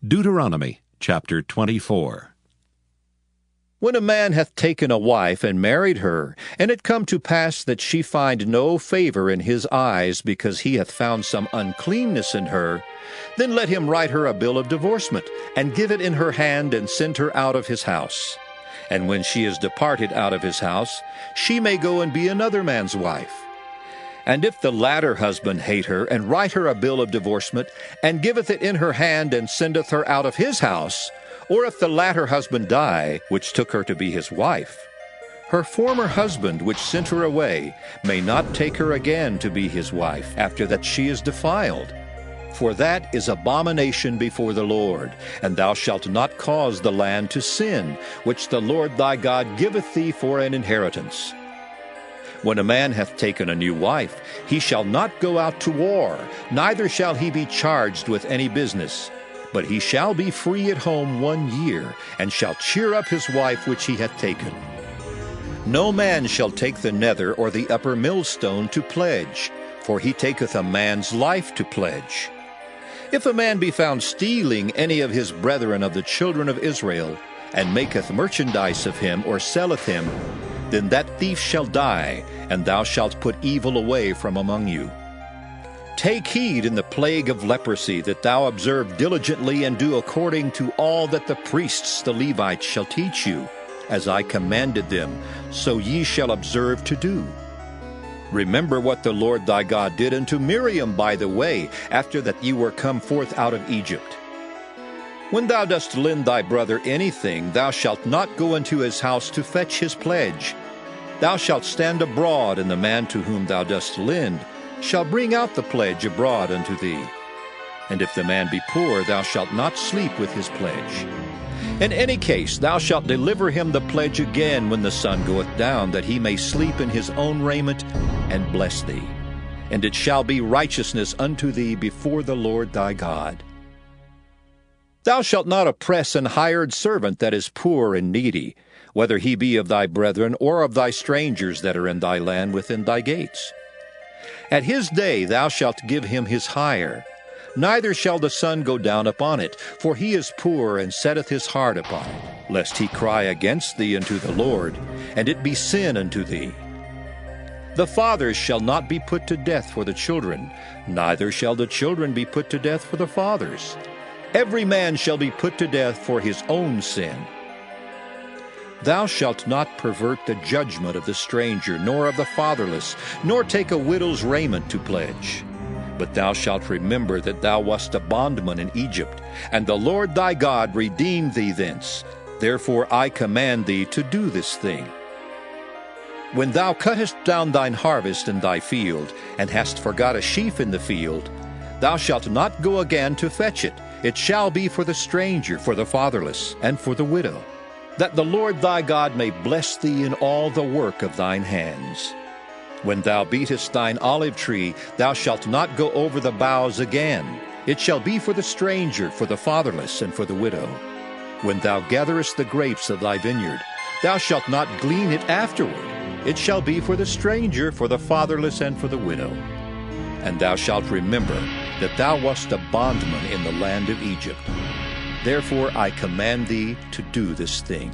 Deuteronomy chapter 24. When a man hath taken a wife and married her, and it come to pass that she find no favor in his eyes, because he hath found some uncleanness in her, then let him write her a bill of divorcement, and give it in her hand, and send her out of his house. And when she is departed out of his house, she may go and be another man's wife. And if the latter husband hate her, and write her a bill of divorcement, and giveth it in her hand, and sendeth her out of his house, or if the latter husband die, which took her to be his wife, her former husband, which sent her away, may not take her again to be his wife, after that she is defiled. For that is abomination before the Lord, and thou shalt not cause the land to sin, which the Lord thy God giveth thee for an inheritance. When a man hath taken a new wife, he shall not go out to war, neither shall he be charged with any business. But he shall be free at home 1 year, and shall cheer up his wife which he hath taken. No man shall take the nether or the upper millstone to pledge, for he taketh a man's life to pledge. If a man be found stealing any of his brethren of the children of Israel, and maketh merchandise of him, or selleth him, then that thief shall die, and thou shalt put evil away from among you. Take heed in the plague of leprosy, that thou observe diligently, and do according to all that the priests the Levites shall teach you, as I commanded them, so ye shall observe to do. Remember what the Lord thy God did unto Miriam by the way, after that ye were come forth out of Egypt. When thou dost lend thy brother anything, thou shalt not go into his house to fetch his pledge. Thou shalt stand abroad, and the man to whom thou dost lend shall bring out the pledge abroad unto thee. And if the man be poor, thou shalt not sleep with his pledge. In any case thou shalt deliver him the pledge again when the sun goeth down, that he may sleep in his own raiment, and bless thee. And it shall be righteousness unto thee before the Lord thy God. Thou shalt not oppress an hired servant that is poor and needy, whether he be of thy brethren or of thy strangers that are in thy land within thy gates. At his day thou shalt give him his hire, neither shall the sun go down upon it, for he is poor and setteth his heart upon it, lest he cry against thee unto the Lord, and it be sin unto thee. The fathers shall not be put to death for the children, neither shall the children be put to death for the fathers. Every man shall be put to death for his own sin. Thou shalt not pervert the judgment of the stranger, nor of the fatherless, nor take a widow's raiment to pledge. But thou shalt remember that thou wast a bondman in Egypt, and the Lord thy God redeemed thee thence. Therefore I command thee to do this thing. When thou cuttest down thine harvest in thy field, and hast forgot a sheaf in the field, thou shalt not go again to fetch it. It shall be for the stranger, for the fatherless, and for the widow, that the Lord thy God may bless thee in all the work of thine hands. When thou beatest thine olive tree, thou shalt not go over the boughs again. It shall be for the stranger, for the fatherless, and for the widow. When thou gatherest the grapes of thy vineyard, thou shalt not glean it afterward. It shall be for the stranger, for the fatherless, and for the widow. And thou shalt remember that thou wast a bondman in the land of Egypt. Therefore I command thee to do this thing.